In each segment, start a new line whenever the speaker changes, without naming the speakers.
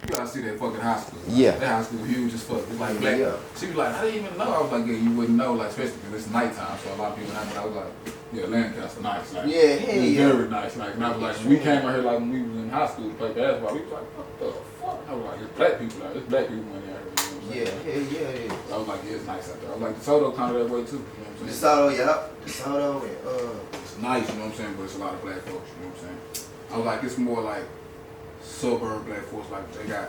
You gotta see that fucking high school.
Yeah.
That high school huge as fuck. It's like black.
Yeah.
She was like, I didn't even know. I was like, yeah, you wouldn't know, like, especially because it's nighttime, so a lot of people not. But I was like, yeah, Lancaster nice. Like,
Yeah, hey,
it was
yeah.
very nice. Like, and I was like, when we came out here, like, when we was in high school to play basketball, we was like, what the fuck? I was like, it's black people out. It's black people in here.
Yeah, hell yeah, it is.
I was like, yeah, it's nice out there. I was like, DeSoto kind of that way too. You know what I'm saying?
DeSoto, yeah. DeSoto and
It's nice, you know what I'm saying, but it's a lot of black folks, you know what I'm saying? I was like, it's more like suburb black folks, like they got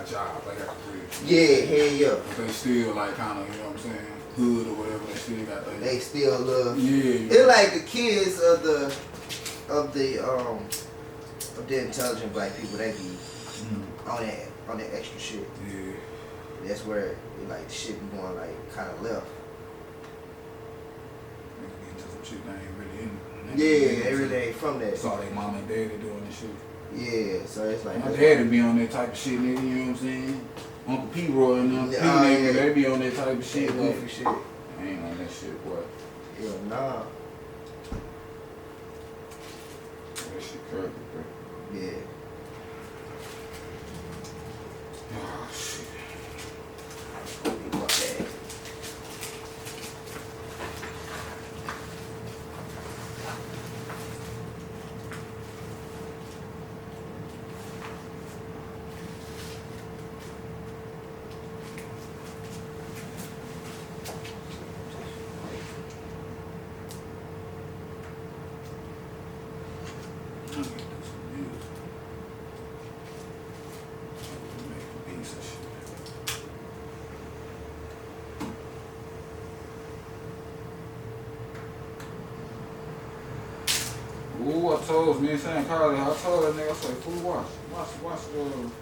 jobs, they got careers.
yeah, hell yeah.
But they still like kind of, you know what I'm saying, hood or whatever. They still got that.
They still love.
Yeah.
It's like the kids of the intelligent black people. They be on that extra shit.
Yeah.
That's where it, like the shit be going like kind of left.
They get into some shit they ain't really in.
Yeah, everything from that.
Saw their mom and daddy doing this shit.
Yeah, so it's like
My daddy be on that type of shit, nigga, you know what I'm saying? Uncle P-Roy and them,
Yeah,
they be on that type of shit.
goofy shit.
I ain't on that shit, boy.
Yeah, nah.
That shit crazy, bro.
Yeah.
Oh, shit.
Fuck that.
I'm gonna do some music. I'm gonna make beats and shit. Ooh, I told me, saying Carly, I told that nigga, I said, fool, watch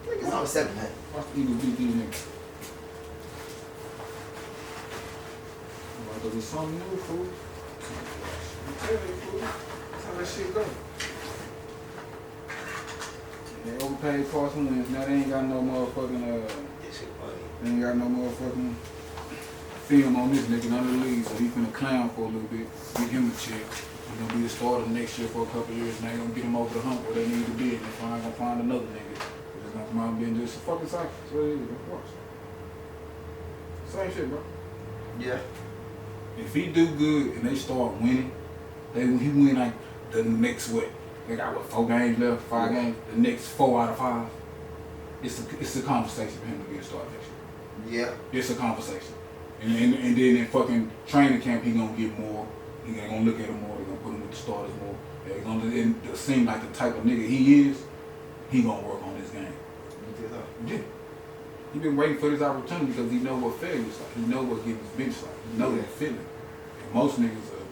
Niggas on 7 man.
watch the Eagle beat these niggas. I'm like, there's something new, fool. I'm telling you, fool. That's how that shit go. They overpaid Carson Wentz. Now they ain't got no motherfucking,
This shit funny.
they ain't got no motherfucking film on this nigga under the league, so he finna clown for a little bit, get him a check. He's gonna be the starter next year for a couple of years, and they gonna get him over the hump where they need to be, and they're gonna find another nigga. They're just gonna come out and be in just a fucking cycle. That's what it is, of course. Same shit, bro.
Yeah.
If he do good and they start winning, he win like the next what? They got what, 4 games left, 5 games? The next 4 out of 5. It's a conversation for him to be a starter next year.
Yeah.
It's a conversation. And then in fucking training camp, he gonna get more. They gonna look at him more. They gonna put him with the starters more. They gonna it seem like the type of nigga he is. He gonna work on this game. Yeah. He been waiting for this opportunity because he know what failure's like. He know what getting his bench like. He know that feeling. And most niggas are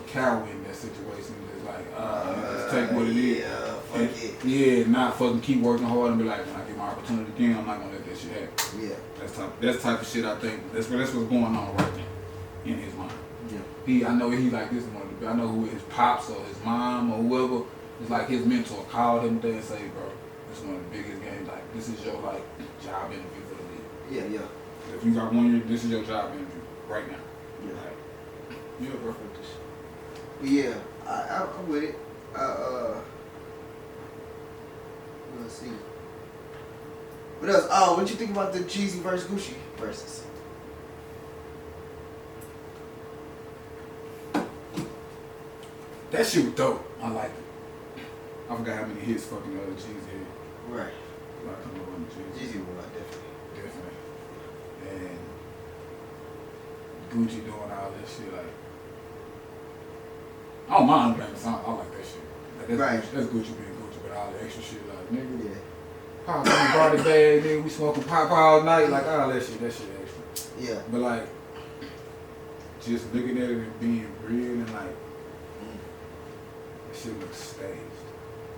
coward in that situation. It's like, let's take what it is.
Yeah, fuck it.
Yeah, not fucking keep working hard and be like, when I get my opportunity again, I'm not gonna let that shit happen.
Yeah.
That's type of shit I think. That's what's going on right now in his mind.
Yeah.
I know he like this one. I know who his pops or his mom or whoever is like his mentor called him there and say, bro, this is one of the biggest games. Like this is your like job interview for the league.
Yeah, yeah.
If you got 1 year, this is your job interview right now.
Yeah.
Like, yeah, bro.
But yeah, I'm with it. Let's see. What else? Oh, what you think about the Jeezy versus Gucci versus?
That shit was dope. I liked it. I forgot how many hits fucking Jeezy had.
Right.
Like, I know when
Jeezy won, definitely.
Definitely. And Gucci doing all that shit, like, I don't mind playing the song. I like that shit. Like, that's
Right.
Gucci, that's Gucci being Gucci, but all the extra shit, like, nigga,
Yeah.
pop in the party bag, nigga, we smoking pop all night, like, all that shit extra.
Yeah.
But, like, just looking at it and being real and, like, that shit looks staged.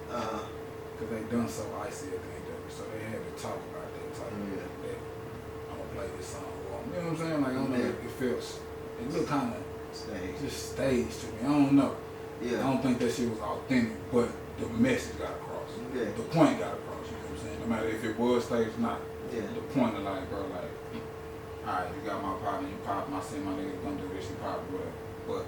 Because they done so icy at the end of it, so they had to talk about that type of
Yeah.
that. I'm gonna play this song. Or, you know what I'm saying? Like, I don't know, it feels, it look kind of
Stage.
just staged to me. I don't know. I
Yeah.
don't think that shit was authentic, but the message got across.
Yeah.
The point got across, you know what I'm saying? No matter if it was staged or not.
Yeah.
The point of like, bro, like, alright, you got my partner, you pop, I see my nigga gonna do this, you pop, whatever. But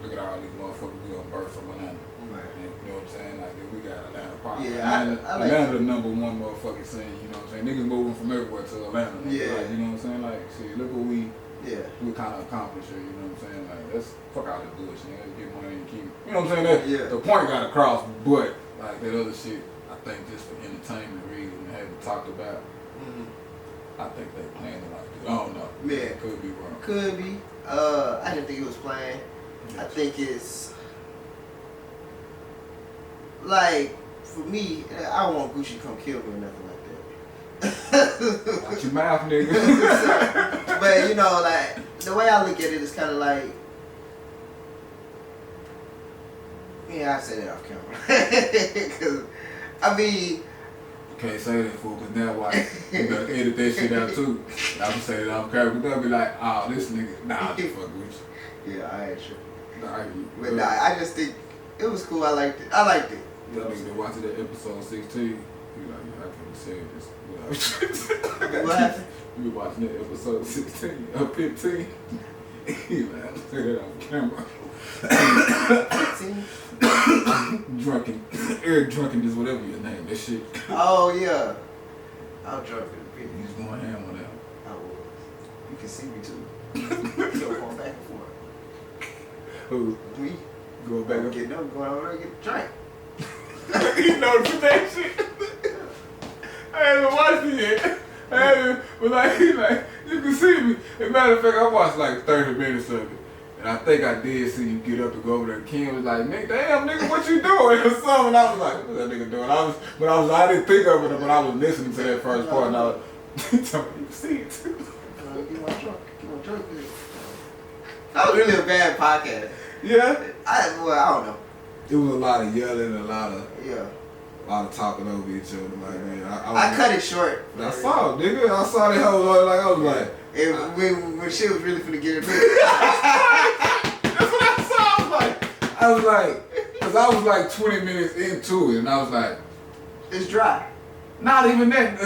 look at all these motherfuckers we gonna birth from Atlanta.
Right.
And, you know what I'm saying? Like, if we got Atlanta Pop,
Yeah, I like
Atlanta the number one motherfucking scene, you know what I'm saying? Niggas moving from everywhere to Atlanta.
Yeah.
Like, you know what I'm saying? Like, shit, look what we kind of accomplished here, you know what I'm saying? Like, let's fuck out the bullshit, let's get money and keep, you know what I'm saying? The point got across, but, like, that other shit, I think just for entertainment reasons and having talked about, I think they planned it like this. I don't know.
Yeah.
Could be wrong.
Could be. I didn't think it was planned. I think it's like, for me, I don't want Gucci to come kill me or nothing like that.
Watch your mouth, nigga.
But you know, like the way I look at it is kind of like, yeah, I say that off camera, cause I mean.
Can't say that, fool, because now why you gotta edit that shit out too. I can say that off camera, but they'll be like, oh, this nigga, nah, just fuck with you.
Yeah, I ain't sure.
Nah,
but nah, I just think it was cool. I liked it. I liked it.
You know, nigga that watching that episode 16, you like, yeah, I can't say this.
What happened?
You be watching that episode 16 or 15. You like, I'm saying that on camera.
15?
Drunken, Eric Drunkenness, whatever your name, that shit.
Oh yeah, I was drunk in the pit.
He's going ham on that.
I was. You can see me too. So going back and forth.
Who?
Me.
Going back and
getting up, going over there and get a drink.
You know that shit. I haven't watched it yet. I haven't, but like, you can see me. As a matter of fact, I watched like 30 minutes of it. And I think I did see you get up and go over there. Ken was like, "Nigga, damn, nigga, what you doing?" Or something. And I was like, "What's that nigga doing?" I didn't think of it, but I was listening to that first part, and I was, you can see it too.
Get my drunk. That was really a bad podcast.
Yeah.
I don't know.
It was a lot of yelling, a lot of talking over each other. Like, man,
I cut it short.
I saw it, nigga. I saw that whole like I was like.
When shit was really finna get it.
That's what I saw. I was like, cause I was like 20 minutes into it, and I was like,
it's dry.
Not even that.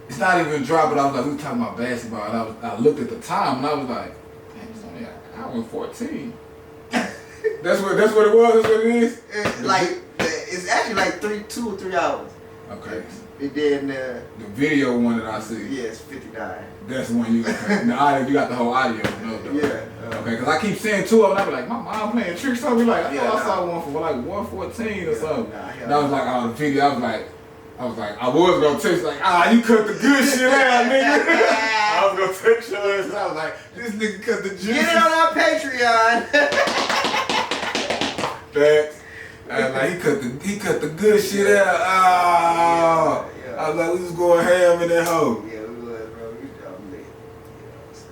It's not even dry, but I was like, we were talking about basketball, and I looked at the time, and I was like, damn, it's only an hour and 14. That's what it was. That's what it is.
It's actually like 2 or 3 hours.
Okay.
And then
the video one that I see.
Yeah, it's 59.
That's the one you got. You got the whole audio. No,
yeah.
Okay, because I keep seeing 2 of them. I be like, my mom playing tricks on me. Like, I saw one for like 114 or something. And I was like, on the video, I was like, I was gonna text like, you cut the good shit out, nigga. I was gonna text your ass. I was like, this nigga cut the juice.
Get it on our Patreon.
Facts. I was like, he cut the good shit out. Oh.
Yeah.
I was like, we was going ham in that hoe.
Yeah, we was, bro. We dumb lit. You know, so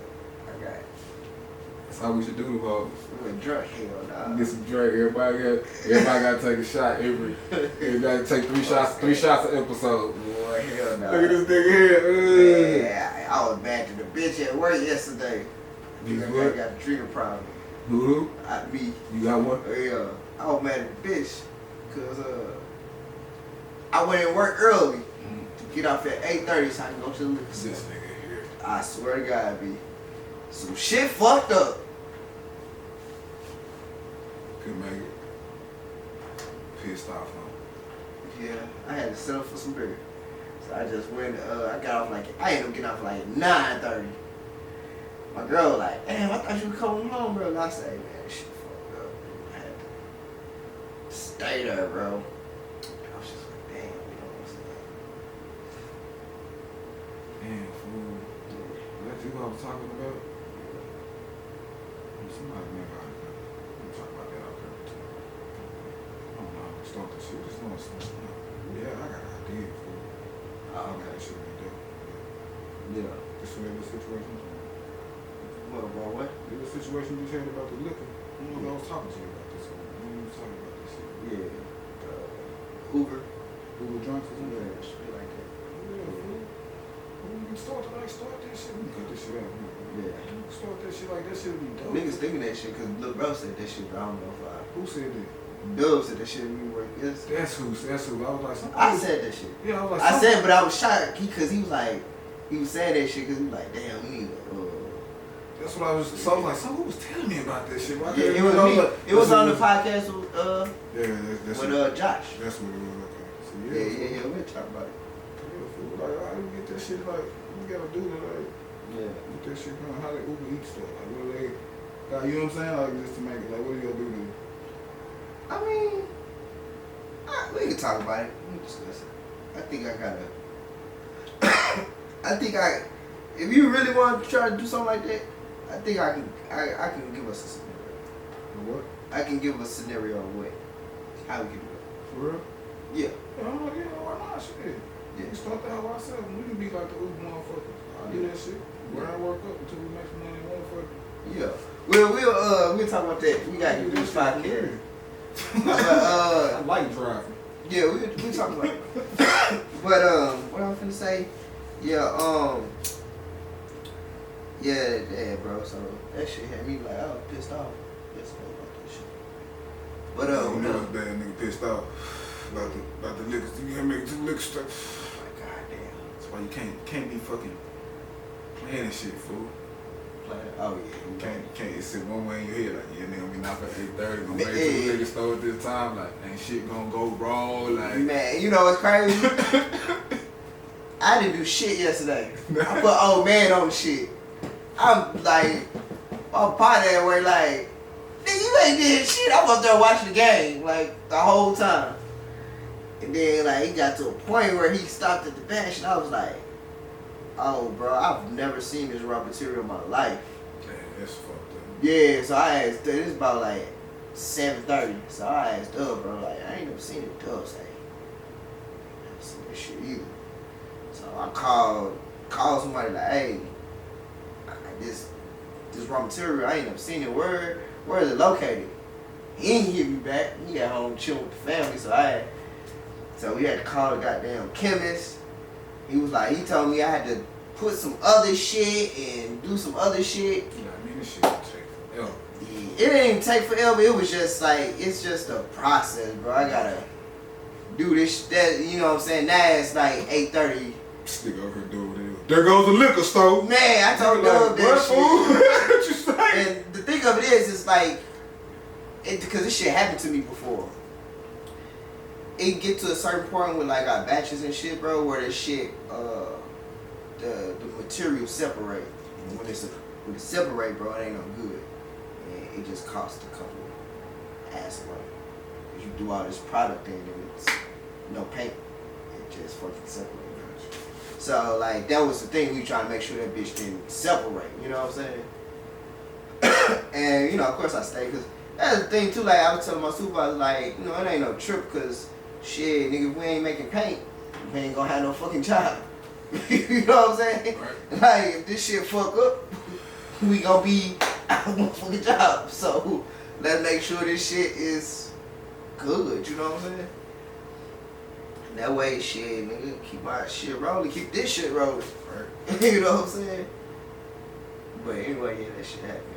I got it.
That's how we should do the vote.
We went drunk, hell nah.
Get some drink. Everybody got to take a shot everybody take 3 shots an episode.
Boy, hell nah.
Look at this nigga here.
Yeah, I was back to the bitch at work yesterday. I got a trigger problem.
Who?
Me.
You got one?
Yeah. I was mad at the bitch because I went to work early to get off at 8:30 so I can go to the liquor store.
This nigga here.
I swear to God, B. Some shit fucked up.
Couldn't make it. Pissed off, huh?
Yeah, I had to settle for some beer. So I just went, I got off I ended up getting off 9:30. My girl was like, damn, I thought you were coming home, bro. And I said, hey, man, shit fucked up. I had to stay there, bro. I was just like, damn, you know what I'm saying?
Damn, fool. That's what I was talking about? Somebody maybe we'll talk about that out there too. I don't know. Start the shit. Just know something. Yeah, I got an idea, fool. I got shit to do.
Yeah.
This little situation.
What about what?
The situation you just heard about the liquor. I was talking to you about this one. You was talking about this shit.
Yeah. Hoover.
Hoover Johnson?
Yeah, shit like that.
Yeah, fool. We can start that shit. We can cut this shit out.
Yeah.
We can start that shit like that shit would be dope.
Niggas thinking that shit because Lil Bro said that shit, but I don't know if
Who said that?
Dub said that shit we work. Yes.
That's who. I was like, something.
I said that shit.
Yeah, I was like,
I said, but I was shocked because he was like, he was saying that shit because he was like, damn, we need
that's what I was. So I was like, someone was telling me about this shit.
Yeah, it was me. It was on the podcast with
yeah, that's
with Josh.
That's what it was. Okay.
Yeah, we'll talk about it.
Yeah, fool. Like, how do we get that shit, like, we gotta do that, like,
Yeah.
get that shit going. How they Uber Eats stuff? Like, what do they, like, you know what I'm saying? Like, just to make it, like, what do you gotta do to
I mean, we can talk about it. We can discuss it. I think I gotta. If you really want to try to do something like that, I think I can give us a scenario.
what?
I can give a scenario of what, how we can do it.
For real?
Yeah.
Yeah, why not? Shit.
Yeah.
We can start that how ourselves. We can be like the Uber motherfuckers. I'll do that shit. Grind work up until we make some money, motherfucker.
Yeah. We'll talk about that. We gotta do this podcast.
I like driving.
Yeah, we talk about it. But what I'm finna say, yeah, bro. So that shit had me like, I was pissed off about that shit. But
you know, bad nigga pissed off about the liquor. You gotta make some liquor stuff.
Like, goddamn.
That's why you can't be fucking playing this shit, fool.
Oh yeah.
You can't sit one way in your head like, yeah, nigga, we knock at 8:30, gonna make
Man.
to the liquor store at this time, like, ain't shit gonna go wrong, like.
Man, you know what's crazy? I didn't do shit yesterday. I put old man on the shit. I'm like, I'm part of that way, like, nigga, you ain't did shit. I was there watching the game, like, the whole time. And then, like, he got to a point where he stopped at the bench, and I was like, oh, bro, I've never seen this raw material in my life.
Man, that's fucked up.
Yeah, so I asked, this is about, like, 7:30. So I asked Dub, bro, like, I ain't never seen it. Dub say, I never seen this shit either. So I called somebody like, hey, this raw material, I ain't never seen it. Where is it located? He ain't hit me back. He got home chilling with the family, so we had to call the goddamn chemist. He was like, he told me I had to put some other shit and do some other shit.
Yeah, I mean, this shit will take forever.
Yeah, it didn't even take forever. It was just like, it's just a process, bro. I gotta do this, that, you know what I'm saying? Now it's like 8:30.
This nigga over here doing it. There goes the liquor store.
Man, I told Dub
like,
that
what,
shit.
fool? What you say?
And the thing of it is, it's like, because this shit happened to me before. It get to a certain point with like our batches and shit, bro, where the shit, the material separate. And when it separate, bro, it ain't no good. And it just costs a couple ass money. Cause you do all this product in and it's no paint. It just fucking separate. So like that was the thing, we trying to make sure that bitch didn't separate. You know what I'm saying? And you know, of course I stayed, cause that's the thing too. Like I was telling my supervisor, like, you know, it ain't no trip, cause shit, nigga, if we ain't making paint, we ain't gonna have no fucking job. You know what I'm saying?
Right.
Like if this shit fuck up, we gonna be out of no fucking job. So let's make sure this shit is good. You know what I'm saying? That way, shit, nigga, keep my shit rolling, keep this shit rolling. Right. You know what I'm saying? But anyway, yeah, that shit happened.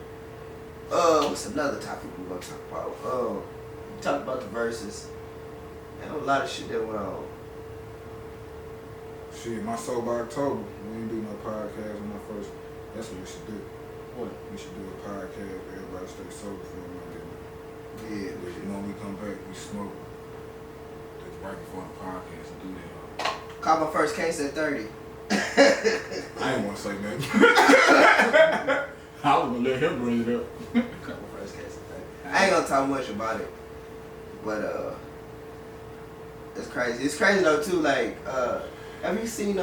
What's another topic we gonna talk about? We talked about the verses. There was a lot of shit that went on.
Shit, my sober October. We ain't do no podcast on my first. That's what we should do.
What?
We should do a podcast where everybody stay sober for a minute.
Yeah.
When we come back, we smoke. Just right before the podcast and do that.
Caught my first case at 30.
I ain't want to say nothing. I was gonna let him bring it up.
Caught my first case at 30. I ain't gonna talk much about it, but it's crazy. It's crazy though too. Like, have you seen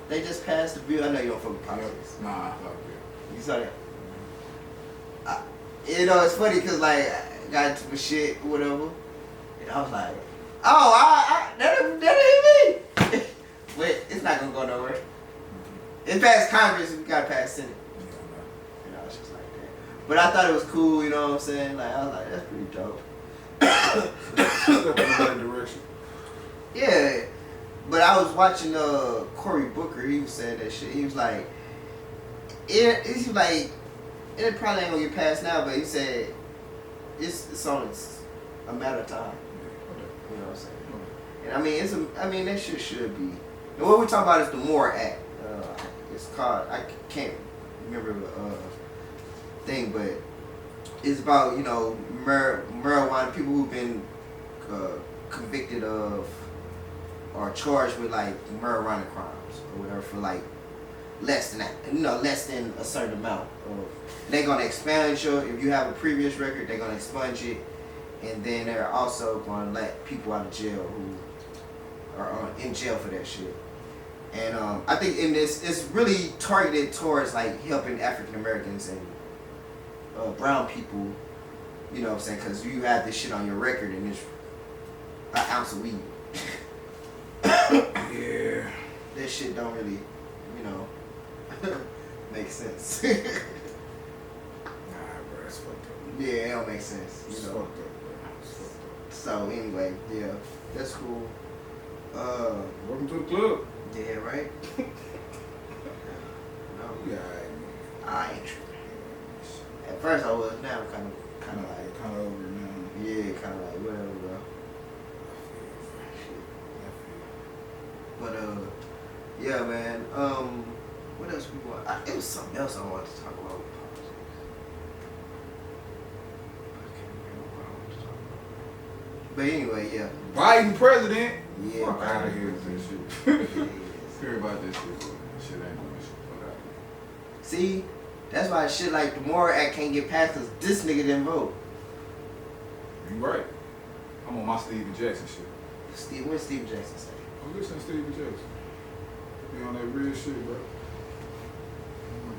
they just passed the bill? I know you don't fuck with politics.
Nah, I fuck it.
You saw that? You know, it's funny because like I got into my shit or whatever, and I was like, oh, that ain't me. But it's not gonna go nowhere. It passed Congress, we gotta pass Senate. And I was just like that. But I thought it was cool, you know what I'm saying? Like I was like, that's pretty dope.
Step in the right direction.
Yeah. But I was watching Cory Booker, he was saying that shit. He was like, it probably ain't gonna get passed now, but he said it's on a matter of time. You know what I'm saying? And I mean that shit should be. And what we're talking about is the MORE Act. It's called, I can't remember the thing, but it's about, you know, marijuana, people who've been convicted of are charged with like marijuana crimes or whatever for like less than that, less than a certain amount of. They're gonna expunge your. If you have a previous record, they're gonna expunge it, and then they're also gonna let people out of jail who are in jail for that shit. And I think in this, it's really targeted towards like helping African Americans and brown people. You know what I'm saying? Because you have this shit on your record and it's an ounce of weed.
Yeah.
That shit don't really, make sense.
Nah, bro, that's fucked up.
Yeah, it don't make sense.
It's fucked up, bro. It's fucked up.
So anyway, yeah, that's cool.
Welcome to the club.
Yeah, right. No,
Yeah,
I ain't tripping. At first I was, now I'm kind of like,
kind of over it now.
yeah, kind of like whatever, bro. But yeah, man. What else we want? It was something else I wanted to talk about. But anyway, yeah.
Biden president.
Yeah,
Fuck out of
Biden
here with this shit. Hear about this shit, bro. That shit ain't doing shit. Fuck out of here.
See, that's why shit like the Moore Act can't get passed because this nigga didn't vote.
You right. I'm on my Stevie Jackson shit.
What's Steve Jackson say?
I'm listening to Stevie Jackson. Be on that real shit, bro.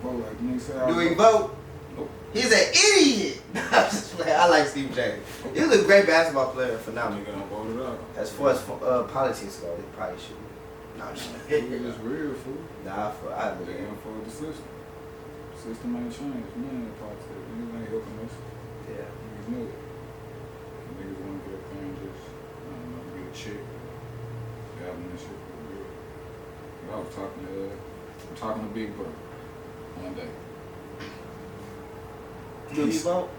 Vote like the nigga said.
Do he vote?
Nope.
He's an idiot. I'm just playing. I like Steve Jackson. He's a great basketball player, phenomenal.
Nigga don't vote it out.
As far as politics go, they probably should. No, I'm just playing.
It's real, fool.
Nah, I
They
believe.
ain't for the system. The system ain't changed. Man, politics. Niggas ain't helping us.
Yeah.
Niggas know it. Niggas want to get up there and just, I don't know, get a check. Having that shit for real. But I was talking to Big Bro one day.
Did he vote?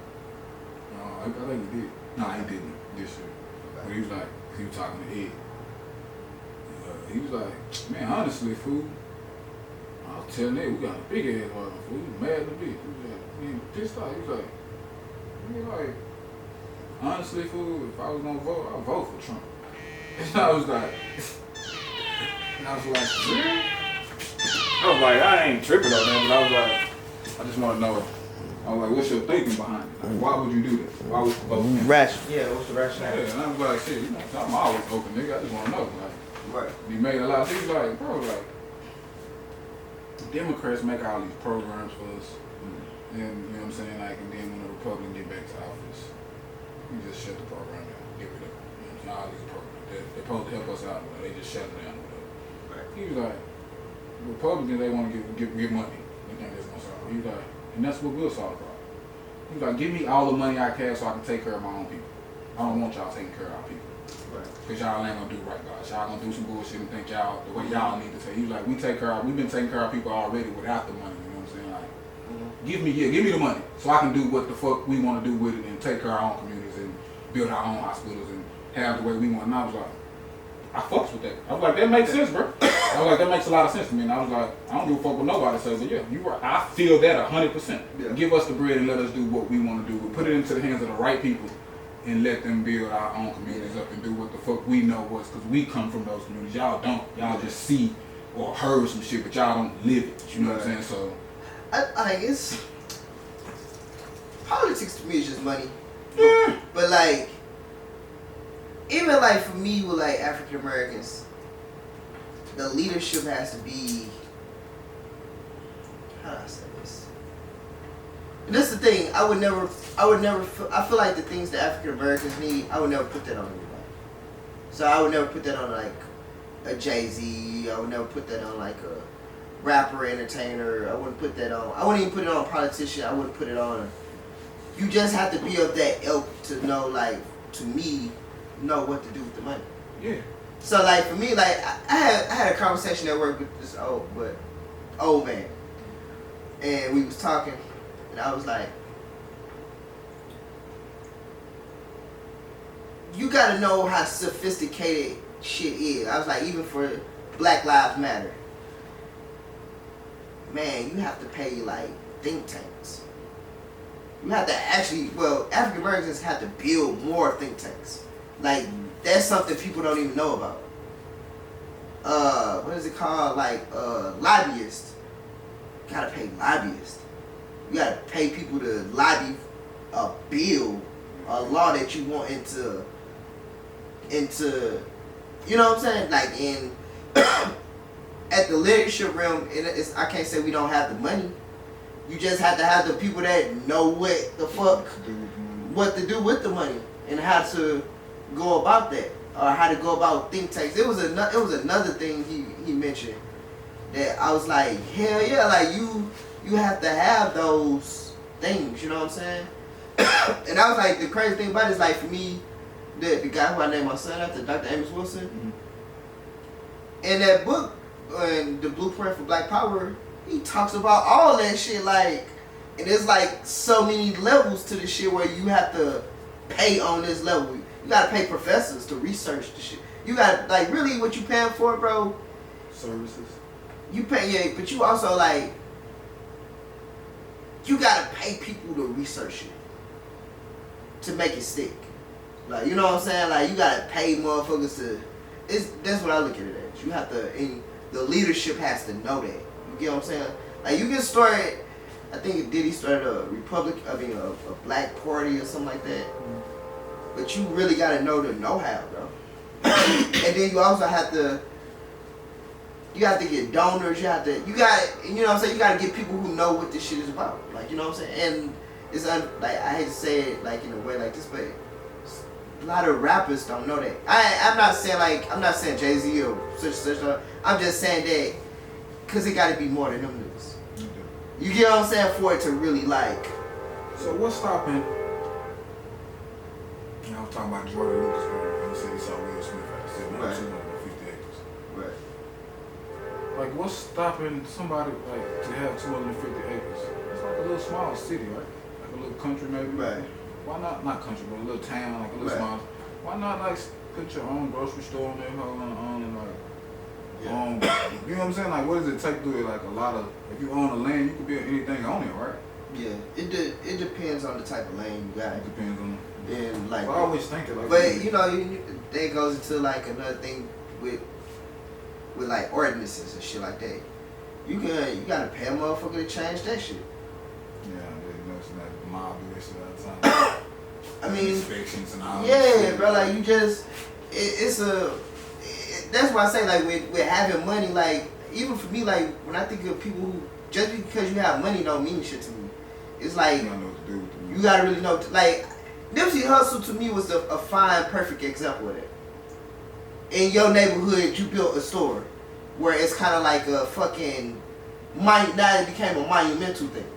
I think he did. No, he didn't this year. But he was talking to Ed. He was like, man, honestly, fool, I was telling Ed, we got a big ass one, fool. He was mad at me. He was like, man, pissed off. He was like, honestly, fool, if I was gonna vote, I'd vote for Trump. And I was like, really? I was like, I ain't tripping on that, but I was like, I just want to know. I was like, what's your thinking behind it? Like, why would you do that? Why would you vote for him?
Yeah, what's the rationale?
Yeah, and I was like, shit, I'm always open, nigga. I just want to know. Like,
Right.
he made a lot of things like, bro, like, Democrats make all these programs for us. And, you know what I'm saying? Like, and then when the Republicans get back to office, you just shut the program down, get rid of it. You know, all these programs. They're supposed to help us out, but they just shut them down.
Right.
He was like, Republicans, they want to give money. They think that's going to solve it. He was like, and that's what will solve the problem. He was like, give me all the money I can so I can take care of my own people. I don't want y'all taking care of our people.
Right.
Because y'all ain't going to do right by us. Y'all going to do some bullshit and think y'all, the way y'all need to take. He was like, we've been taking care of people already without the money. You know what I'm saying? Like, give me the money so I can do what the fuck we want to do with it and take care of our own communities and build our own hospitals and have the way we want. And I was like, I fucks with that. I was like, that makes sense, bro. I was like, that makes a lot of sense to me. And I was like, I don't give a fuck what nobody says, but yeah, you right. I feel that 100%.
Yeah.
Give us the bread and let us do what we want to do. But put it into the hands of the right people and let them build our own communities up and do what the fuck we know was, because we come from those communities. Y'all don't. Y'all just see or heard some shit, but y'all don't live it. You know what I'm saying? So
I guess politics to me is just money.
yeah.
But like, even like for me with like African Americans, the leadership has to be, how do I say this? And this is the thing, I feel like the things that African Americans need, I would never put that on anybody. So I would never put that on like a Jay-Z, I would never put that on like a rapper, entertainer, I wouldn't even put it on a politician, I wouldn't put it on, you just have to be of that ilk to know, like, to me, know what to do with the money.
Yeah.
So like for me, like I had a conversation at work with this old man, and we was talking, and I was like, you gotta know how sophisticated shit is. I was like, even for Black Lives Matter, man, you have to pay like think tanks. You have to actually, African Americans have to build more think tanks. Like, that's something people don't even know about. what is it called? Like lobbyists. You gotta pay lobbyists. You gotta pay people to lobby a bill, a law that you want into you know what I'm saying? Like in at the leadership realm, I can't say we don't have the money. You just have to have the people that know what the fuck, what to do with the money and how to go about that, or how to go about think tanks. It was another thing he mentioned that I was like, hell yeah, like you have to have those things. You know what I'm saying? And I was like, the crazy thing about it is like for me, the guy who I named my son after, Dr. Amos Wilson, in that book, and the Blueprint for Black Power, he talks about all that shit, like, and there's like so many levels to the shit where you have to pay on this level. You gotta pay professors to research the shit. You got like really what you paying for, bro?
Services.
You pay, yeah, but you also like you gotta pay people to research it to make it stick. Like, you know what I'm saying? Like, you gotta pay motherfuckers to. That's what I look at it as. You have to, and the leadership has to know that. You get what I'm saying? Like, you can start. I think Diddy started a a black party or something like that. But you really gotta know the know-how, bro. And then you also have to. You have to get donors. You know what I'm saying? You gotta get people who know what this shit is about. Like, you know what I'm saying? And it's like, I hate to say it like in a way like this, but a lot of rappers don't know that. I'm not saying Jay-Z or such. I'm just saying that because it got to be more than them niggas. You get what I'm saying? For it to really like.
So what's stopping? I was talking about Jordan Lucas, and he said he saw Will Smith at 250 acres.
Right.
Like, what's stopping somebody like to have 250 acres? It's like a little small city, right? Like a little country maybe.
Right.
Why not country, but a little town, like a little
Right.
small. Why not like put your own grocery store in there, and like, you know what I'm saying? Like, what does it take to do it? Like a lot of, if you own a land, you could build anything on it, right?
Yeah. It depends on the type of land you got.
It depends on.
And like.
I always think it like.
But you know, that goes into like another thing with like ordinances and shit like that. You gotta pay a motherfucker to change that shit.
Yeah, that's like mob do that shit all the time.
I mean,
inspections and all.
Yeah, bro. Like you just, that's why I say like with having money, like even for me, like when I think of people who just because you have money don't mean shit to me. It's like
you don't know what to do with the money.
You gotta really know. Like Nipsey Hussle to me was a fine, perfect example of that. In your neighborhood, you built a store where it's kind of like a fucking now it became a monumental thing.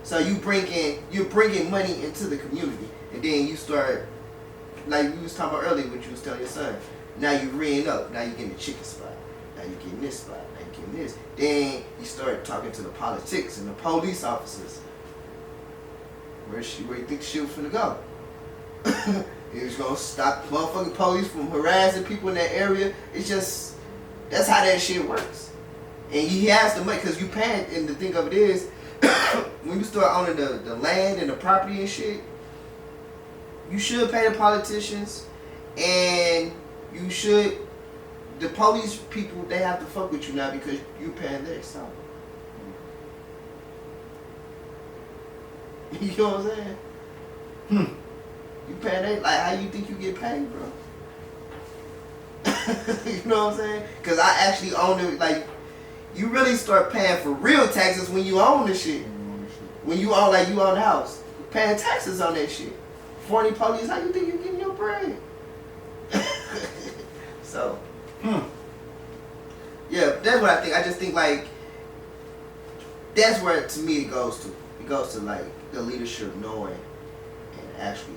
So you're bringing money into the community, and then you start, like you was talking about earlier, what you was telling your son. Now you reeing up. Now you getting the chicken spot. Now you getting this spot. Now you getting this. Then you start talking to the politics and the police officers. Where you think the shit was finna go? It's gonna stop motherfucking police from harassing people in that area. It's just that's how that shit works. And he has the money because you paying. And the thing of it is, when you start owning the land and the property and shit, you should pay the politicians, and you should. The police people, they have to fuck with you now because you paying their salary. You know what I'm saying? You paying they like how you think you get paid, bro? You know what I'm saying? Because I actually own it. Like you really start paying for real taxes when you own the shit. When you own you own the house, you're paying taxes on that shit. Foreign police, how you think you getting your bread? So, yeah, that's what I think. I just think like that's where to me it goes to. It goes to like the leadership knowing and actually,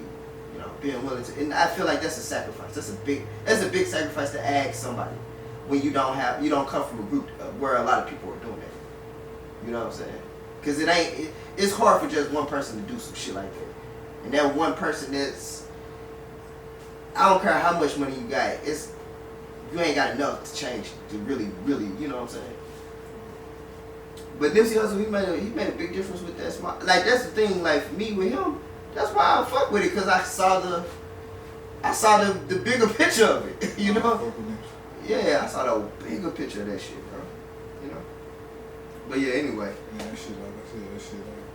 you know, being willing to. And I feel like that's a sacrifice. That's a big sacrifice to ask somebody when you don't come from a group where a lot of people are doing that. You know what I'm saying? Because it's hard for just one person to do some shit like that. And that one person I don't care how much money you got, you ain't got enough to change to really, you know what I'm saying? But Nipsey Hussle, he made a big difference with that smart. Like that's the thing, like for me with him, that's why I fuck with it, because I saw the bigger picture of it. You know? Yeah, I saw the bigger picture of that shit, bro. You know. But yeah, anyway.
Yeah, that shit, like I said, that shit, like,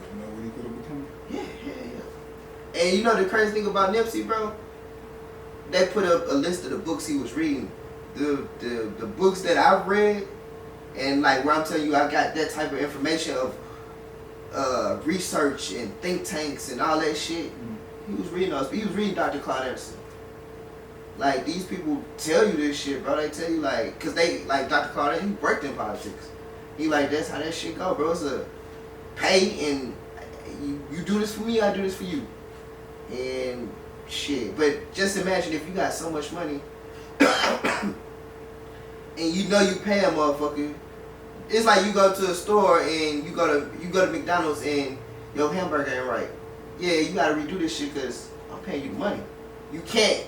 you know what he could have become.
Yeah. And you know the crazy thing about Nipsey, bro? They put up a list of the books he was reading. The books that I've read, and like where I'm telling you, I got that type of information of research and think tanks and all that shit. He was reading us. He was reading Dr. Claude Anderson. Like, these people tell you this shit, bro. They tell you, like, because they, like, Dr. Claude, he worked in politics. He like, that's how that shit go, bro. It's a pay, and you do this for me, I do this for you. And shit. But just imagine if you got so much money, and you know you pay a motherfucker. It's like you go to a store, and you go to McDonald's, and your hamburger ain't right. Yeah, you gotta redo this shit, because I'm paying you the money. You can't.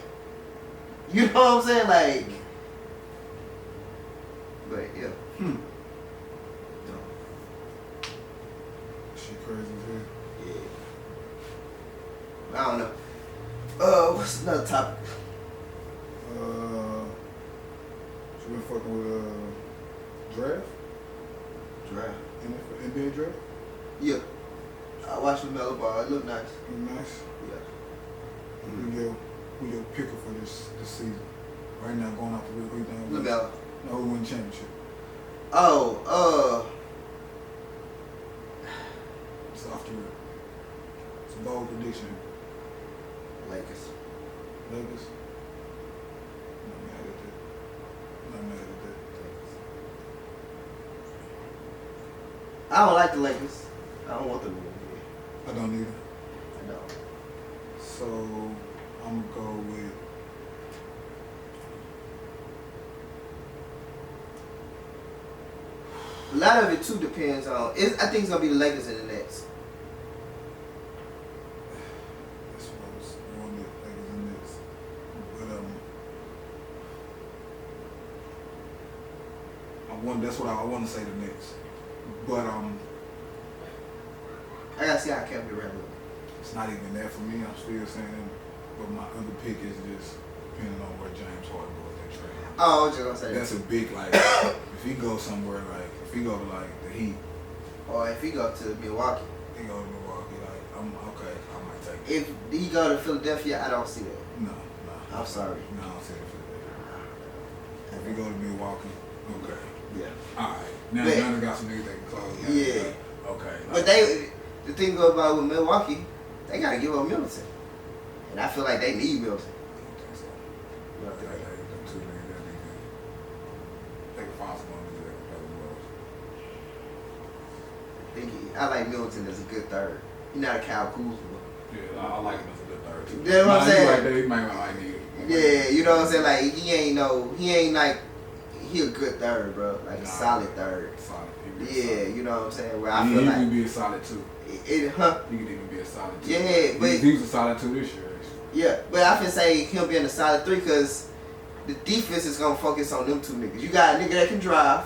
You know what I'm saying? Like, but yeah. No.
Shit crazy as hell.
Yeah. I don't know. What's another topic?
So we been fucking with draft?
Draft.
NBA draft?
Yeah. I watched LaMelo Ball. It looked nice.
Nice.
Yeah.
Who your picker for this season? Right now, going off the real quick down.
LaMelo.
No, who win championship?
Oh,
It's off the real. It's a bold prediction.
Lakers.
Lakers. Not mad at that. Not mad at that.
I don't like the Lakers. I don't want them to win.
I don't either.
I don't.
So I'm gonna go with.
A lot of it too depends on. I think it's gonna be the Lakers and the Nets.
That's what I was going with. Lakers and Nets. But that's what I want to say the Nets. But
I gotta see how Kevin Durant look.
it's not even that for me. I'm still saying them. But my other pick is just depending on where James Harden goes that trade.
Oh, I was just gonna say
That's a big, like, if he goes somewhere, like, if he go to, like, the Heat,
or if he go to Milwaukee.
he go to Milwaukee, like, I'm okay, I might take it.
If he go to Philadelphia, I don't see that.
No.
I'm sorry.
No, I don't see it for that. If he go to Milwaukee, okay.
Yeah.
Alright. Now,
But-
now they got some niggas that can close.
Yeah.
Okay.
But the thing about with Milwaukee, they gotta give up Middleton, and I feel like they need Middleton.
I think them two niggas, that'd be good. They can find someone to do that.
I like Middleton as a good third. He's not a Kyle Kuzma.
Yeah, I like him as a good third too.
You know what I'm saying?
Right there, he might need it.
Yeah, you know what I'm saying? Like he a good third, bro. Like a solid third.
Solid.
Yeah, you know what I'm saying? Where I
He
feel
can
like
be a solid two.
it, huh?
He could even be a solid two.
Yeah, but
he was a solid two this year. Actually.
yeah, but I can say him being a solid three because the defense is gonna focus on them two niggas. You got a nigga that can drive.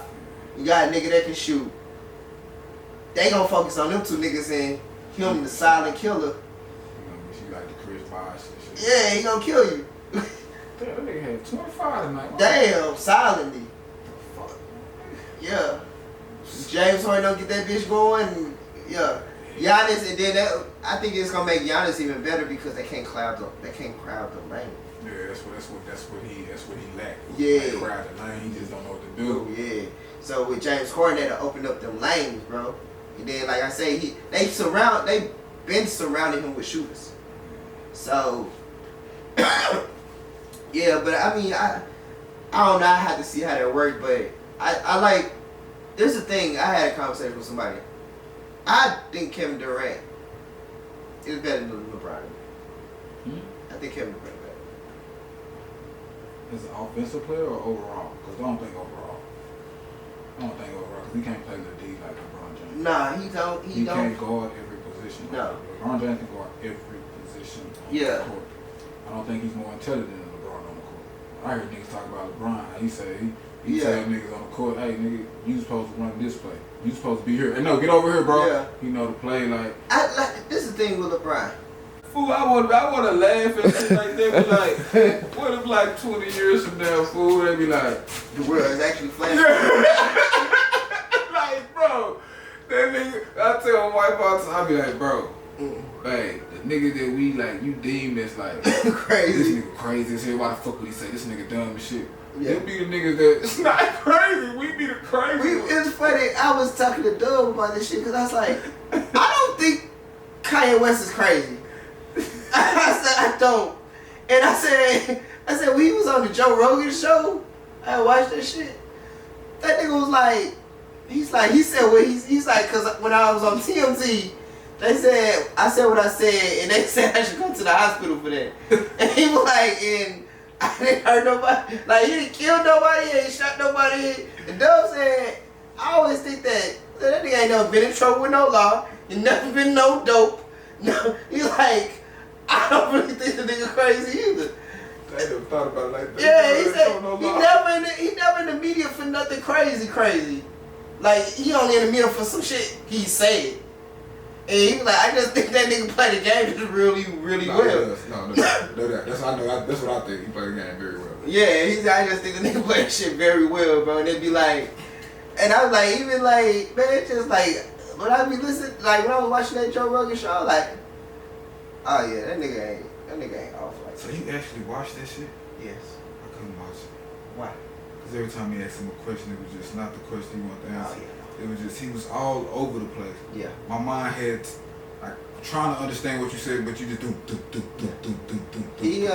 You got a nigga that can shoot. They gonna focus on them two niggas and him the silent killer.
She like the Chris Bosh and shit.
Yeah, he gonna kill you.
Damn, that nigga had 25 tonight.
Damn, silently.
Fuck.
Yeah. James Harden don't get that bitch going. Yeah. Giannis, and then I think it's gonna make Giannis even better because they can't crowd the lane.
Yeah, that's what he lacked.
Yeah.
Like, crowd the lane, he just don't know what to do.
Yeah. So with James Harden, that'll open up them lanes, bro. And then, like I say, they been surrounding him with shooters. So, yeah, but I mean, I don't know. I have to see how that works, but I like. There's a thing. I had a conversation with somebody. I think Kevin Durant is better than LeBron. I think Kevin Durant is better.
Is it offensive player or overall? Because I don't think overall. Because he can't play the D like LeBron James.
Nah, he don't.
He can't guard every position.
No.
LeBron James can guard every position on
Yeah.
the court. I don't think he's more intelligent than LeBron on the court. I heard niggas talk about LeBron. He say he tell niggas on the court, hey nigga, you supposed to run this play. You supposed to be here. Hey, no, get over here, bro.
Yeah.
You know the play like.
This is the thing with LeBron.
Fool, I wanna laugh and shit like that. Be like, what if like 20 years from now, fool, they be like,
The world is actually flat.
like, bro, that nigga, I tell my wife all the time, I be like, bro, hey, the nigga that we like, you deem as like,
Crazy.
this nigga crazy as hell, why the fuck would he say this nigga dumb and shit?
Yeah.
They be the niggas that, it's not crazy, we be the crazy ones.
It's funny. I was talking to Dub about this shit because I was like, I don't think Kanye West is crazy. I said I don't, and I said when he was on the Joe Rogan show, I watched that shit. That nigga was like, he said what he's like, cause when I was on TMZ, they said I said what I said, and they said I should go to the hospital for that. And he was like, and I didn't hurt nobody, like he didn't kill nobody, he ain't shot nobody. And Dub said, I always think that nigga ain't never been in trouble with no law, he never been no dope. No, he's like, I don't really think the nigga crazy either.
I never thought about it like that.
Yeah, he said he never in the media for nothing crazy. Like he only in the media for some shit he said. And he was like, I just think that nigga played the game just really well.
No, that's what I think. He played the game very well.
Yeah, he said, I just think the nigga played that shit very well, bro. And it'd be like, and I was like, even like, man, it's just like, when I be listening, like when I was watching that Joe Rogan show, I was like, oh yeah, that nigga ain't off like that.
So you actually watched that shit?
Yes.
I couldn't watch it.
Why?
Because every time he asked him a question, it was just not the question he wanted to answer.
Oh, yeah.
It was just, he was all over the place.
Yeah.
My mind had, like, trying to understand what you said, but you just do. He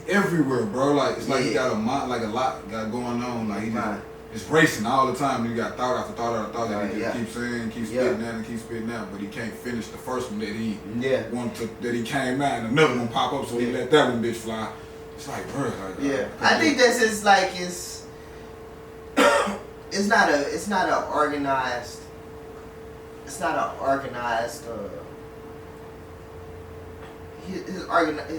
everywhere, bro. Like, it's like he got a mind, like a lot got going on. Like, he just, it's racing all the time. You got thought after thought after thought that he just keeps saying, keeps spitting out and keeps spitting out, but he can't finish the first one that he wanted to, that he came out, and another one pop up, so he let that one bitch fly. It's like, bro, like,
I think this is like it's not an organized. His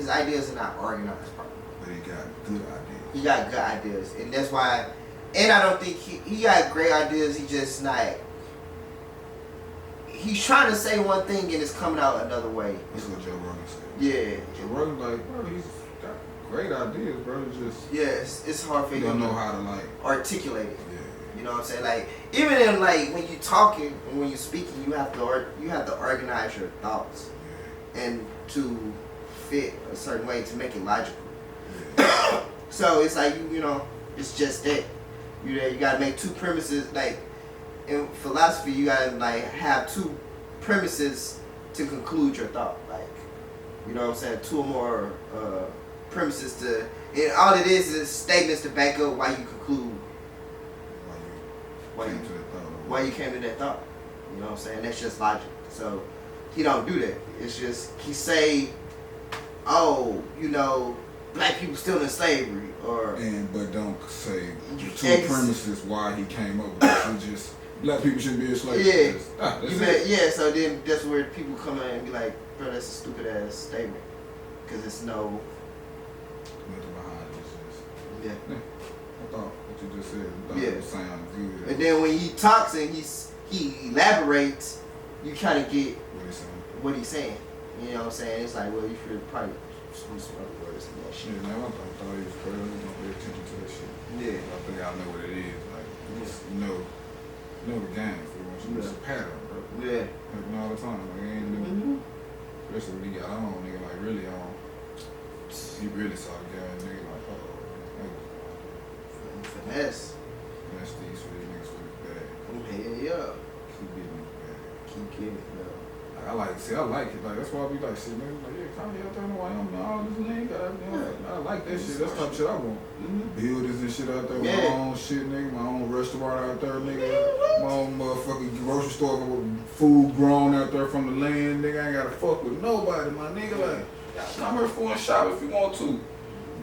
ideas are not organized.
But he got good ideas.
He got good ideas, and that's why. And I don't think he got great ideas. He just not. He's trying to say one thing and it's coming out another way.
That's what Joe Rogan said.
Yeah.
Joe Rogan like, bro, he's got great ideas, bro. It's just
it's hard for you.
You don't know how to like
articulate it.
Yeah.
You know what I'm saying? Like even in like when you talking and when you're speaking, you have to organize your thoughts and to fit a certain way to make it logical.
Yeah.
So it's like you know, it's just that. You gotta make two premises. Like in philosophy, you gotta like have two premises to conclude your thought. Like you know what I'm saying, two or more premises to. And all it is statements to back up why you conclude. Why you came to that thought. You know what I'm saying? That's just logic. So he don't do that. It's just he say, oh, you know, black people still in slavery, or
but don't say two premises why he came up with it. He just black people shouldn't be in slavery.
Yeah. So then that's where people come in and be like, bro, that's a stupid ass statement because it's no. Yeah.
I thought what you just said. It sounded good.
And then when he talks and he elaborates, you kind of get what he's saying. You know what I'm saying? It's like, well, you should probably use some other words and that shit.
Yeah, man, I thought he was crazy. I don't pay attention to that shit.
Yeah.
I think I know what it is. Like, you know the game. It's a pattern, bro.
Yeah.
Happen all the time. Like, ain't new. Especially when he got on, nigga, like really on. He really saw the game, nigga, like,
finesse.
That's these for these niggas for the bag.
Hell yeah.
Keep getting it bag.
Keep getting it, bro.
I like it. Like, that's why I be like, shit, man. Like, yeah, Kanye out there in Wyoming and all this nigga. I like that shit. That's the type of shit I want. Buildings and shit out there. My own shit, nigga. My own restaurant out there, nigga. My own motherfucking grocery store with food grown out there from the land, nigga. I ain't gotta fuck with nobody, my nigga. Like, y'all come here for a shop if you want to.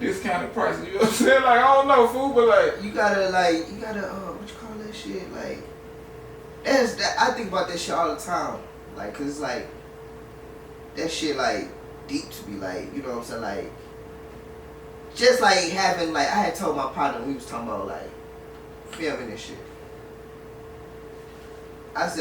Discounted prices, you know what I'm saying? Like, I don't know, food, but like...
You gotta, what you call that shit? Like, I think about that shit all the time. Like, cause it's like, that shit, like, deep to me, like, you know what I'm saying? Like, just like having, like, I had told my partner, we was talking about, like, filming and shit. I said,